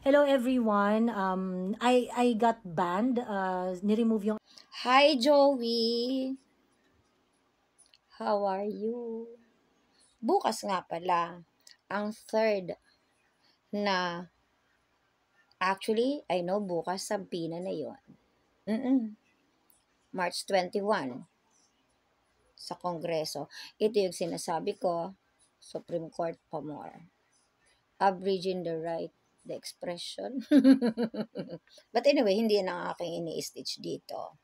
Hello everyone. I got banned. Ni-remove yung Hi, Joey. How are you? Bukas nga pala, ang third na, actually, I know bukas sampina na yon. March 21 sa Kongreso. Ito yung sinasabi ko, Supreme Court pa more. Abridging the right, the expression. But anyway, hindi yan ang aking ini-stitch dito.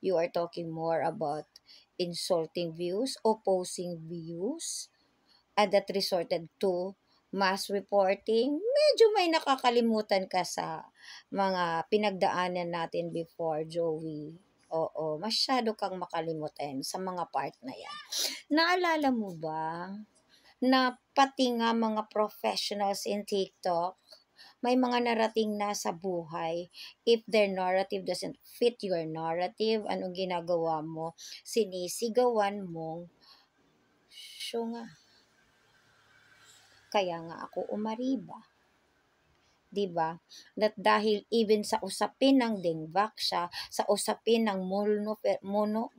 You are talking more about insulting views, opposing views, and that resorted to mass reporting. Medyo may nakakalimutan ka sa mga pinagdaanan natin before, Joey. Oo, masyado kang makalimutan sa mga part na yan. Naalala mo ba na pati nga mga professionals in TikTok, may mga narating na sa buhay, if their narrative doesn't fit your narrative, anong ginagawa mo? Sinisigawan mong, "Siyo nga, kaya nga ako umariba." 'Di ba? That dahil even sa usapin ng Dengvaxia, sa usapin ng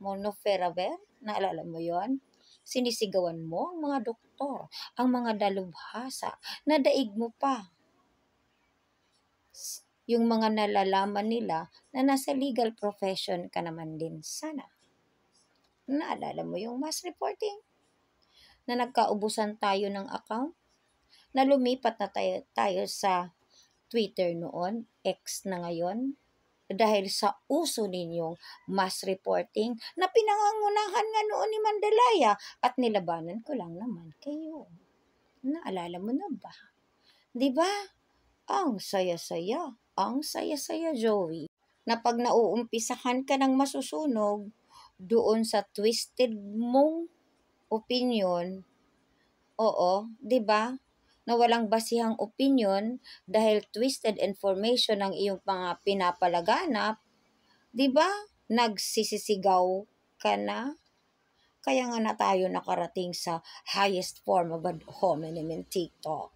Molnupiravir, naalala mo 'yon? Sinisigawan mo ang mga doktor, ang mga dalubhasa, na daig mo pa yung mga nalalaman nila na nasa legal profession ka naman din sana. Naalala mo yung mass reporting na nagkaubusan tayo ng account? Na lumipat na tayo sa Twitter noon, X na ngayon, dahil sa uso ninyong mass reporting na pinangangunahan nga noon ni Mandalaya at nilabanan ko lang naman kayo. Naalala mo na ba? 'Di ba? Ang saya-saya. Ang saya-saya, Joey. Na pag nauumpisahan ka ng masusunog doon sa twisted mong opinion, oo, 'di ba? Na walang basihang opinion dahil twisted information ang iyong mga pinapalaganap, 'di ba? Nagsisisigaw ka na. Kaya nga na tayo nakarating sa highest form of ad hominem in TikTok.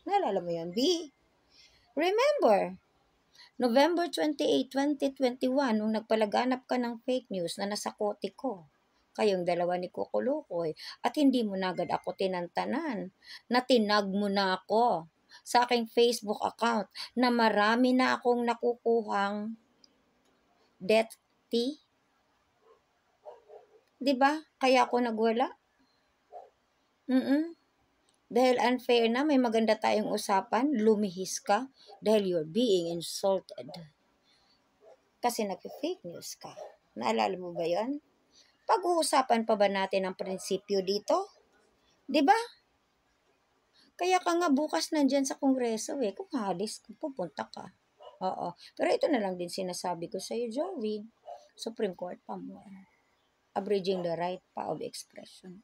Naalala mo yun, B? Remember, November 28, 2021, nung nagpalaganap ka ng fake news na nasa kote ko, kayong dalawa ni Kukulukoy, at hindi mo na agad ako tinantanan, na tinag mo na ako sa aking Facebook account na marami na akong nakukuhang death tea. 'Di ba? Kaya ako nagwala. Dahil unfair na, may maganda tayong usapan, lumihis ka dahil you're being insulted. Kasi nag-fake news ka. Naalala mo ba yon? Pag-uusapan pa ba natin ang prinsipyo dito? 'Di ba? Kaya ka nga bukas nandyan sa Kongreso kung halis, pupunta ka. Oo. Pero ito na lang din sinasabi ko sa iyo, Joey. Supreme Court pa more. Abridging the right pa of expression.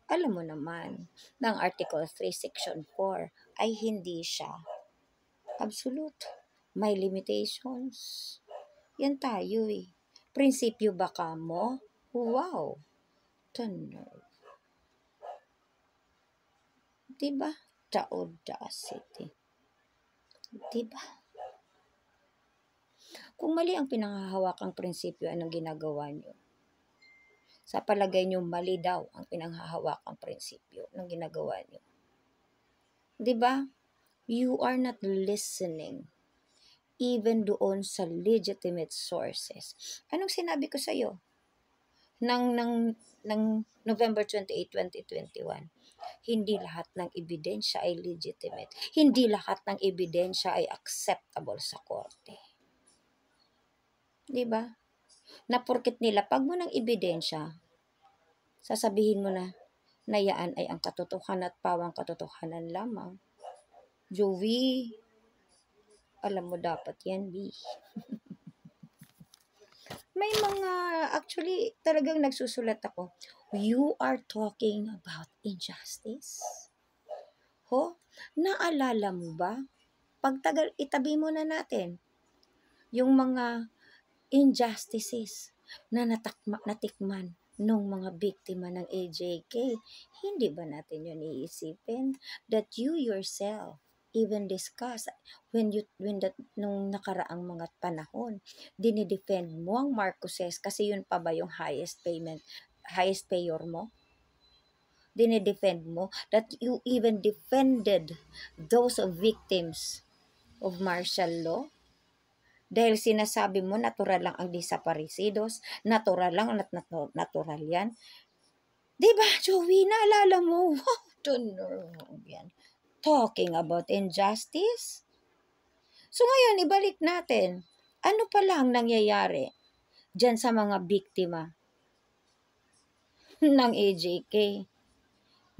Alam mo naman, ng Article 3, Section 4 ay hindi siya absolute. May limitations. Yan tayo Prinsipyo ba ka mo? Wow. The nerve. Diba? The audacity. Diba? Kung mali ang pinanghahawakang prinsipyo, anong ginagawa nyo? Sa palagay nyo, mali daw ang pinanghahawakang prinsipyo. Anong ginagawa nyo? Diba? You are not listening even doon sa legitimate sources. Anong sinabi ko sa'yo? ng November 28, 2021, hindi lahat ng ebidensya ay legitimate. Hindi lahat ng ebidensya ay acceptable sa korte. 'Di ba? Na porket nilapag mo ng ebidensya, sasabihin mo na yaan ay ang katotohanan at pawang katotohanan lamang. Joey, alam mo dapat yan, B. May mga, actually, talagang nagsusulat ako. You are talking about injustice? Naalala mo ba? Pagtagal, itabi mo na natin yung mga injustices na natikman nung mga biktima ng AJK. Hindi ba natin yun iisipin? That you yourself, even discuss nung nakaraang mga panahon. Dinidefend mo ang Marcoses kasi yun pa ba yung highest payer mo? Dinidefend mo that you even defended those victims of martial law? Dahil sinasabi mo natural lang ang desaparecidos, natural lang at natural yan. Diba, Joey, naalala mo? Wow, the nerve yan. Talking about injustice. So ngayon, ibalik natin. Ano pala ang nangyayari dyan sa mga biktima ng AJK?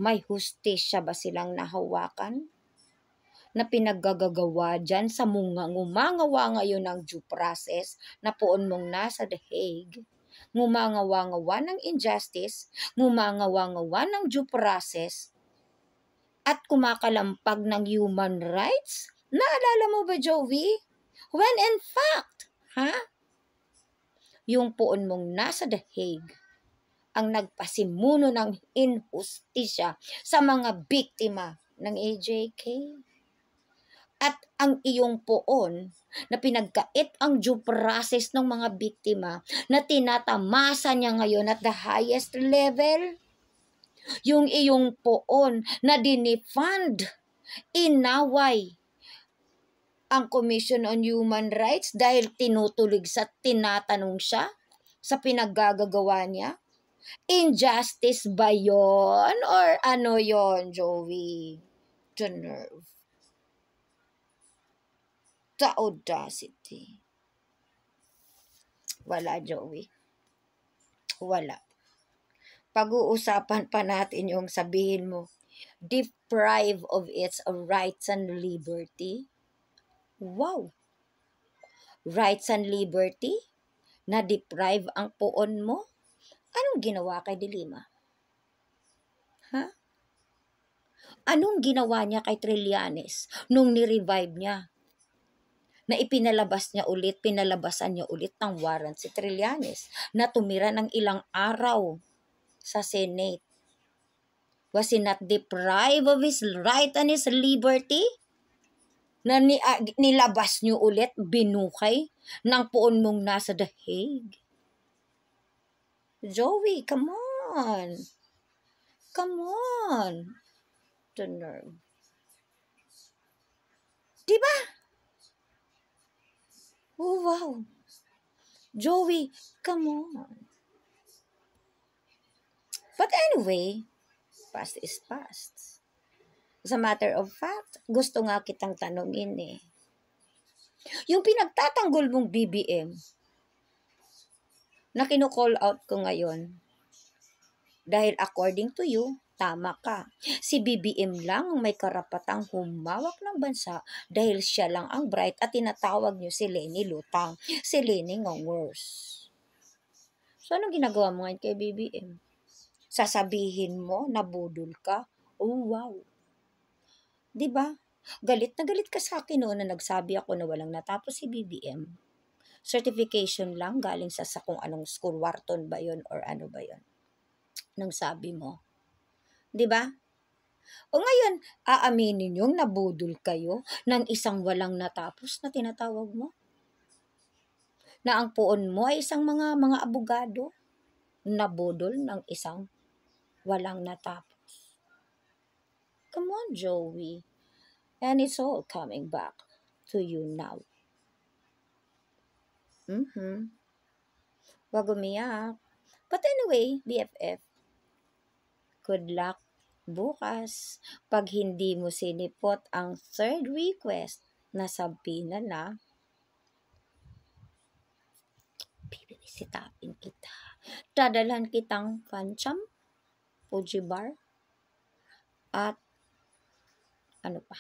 May hustisya ba silang nahawakan? Na pinaggagawa dyan sa ngumangawa ngayon ng due process na poon mong nasa The Hague, ngumangawa-ngawa ng injustice, ngumangawa-ngawa ng due process, at kumakalampag ng human rights? Naalala mo ba, Joey? When in fact, yung poon mong nasa The Hague ang nagpasimuno ng inhustisya sa mga biktima ng AJK. At ang iyong poon na pinagkait ang due process ng mga biktima na tinatamasa niya ngayon at the highest level. Yung iyong poon na dinefund, inaway ang Commission on Human Rights dahil tinutulig sa tinatanong siya sa pinaggagawa niya. Injustice ba yon or ano yon, Joey? The nerve. The audacity. Wala, Joey. Wala. Pag-uusapan pa natin yung sabihin mo, deprive of its rights and liberty. Wow. Rights and liberty? Na-deprive ang poon mo? Anong ginawa kay Dilima? Anong ginawa niya kay Trillanes nung ni-revive niya? Na pinalabasan niya ulit ng warrant si Trillanes na tumira ng ilang araw sa Senate. Was he not deprived of his right and his liberty? Na nilabas niyo ulit, binukay ng poon mong nasa The Hague. Joey, come on. Come on. The nerve. Diba? Oh, wow. Joey, come on. But anyway, past is past. As a matter of fact, gusto nga kitang tanungin eh. Yung pinagtatanggol mong BBM, na kinu-call out ko ngayon, dahil according to you, tama ka. Si BBM lang ang may karapatang humawak ng bansa dahil siya lang ang bright at tinatawag niyo si Lenny Lutang, si Lenny Ngongers. So, anong ginagawa mo ngayon kay BBM? Sasabihin mo, nabudol ka? Oh, wow. Diba? Galit na galit ka sa akin noon na nagsabi ako na walang natapos si BBM. Certification lang galing sa kung anong school, Wharton ba yun or ano ba yun? Nang sabi mo. Diba? O ngayon, aaminin yung nabudol kayo ng isang walang natapos na tinatawag mo? Na ang poon mo ay isang mga abogado nabudol ng isang walang natapos. Come on, Joey. And it's all coming back to you now. Wag umiyak. But anyway, BFF, good luck bukas. Pag hindi mo sinipot ang third request na sabihin na, bibisitapin kita. Dadalhan kitang Pancham, Fuji Bar, at ano pa.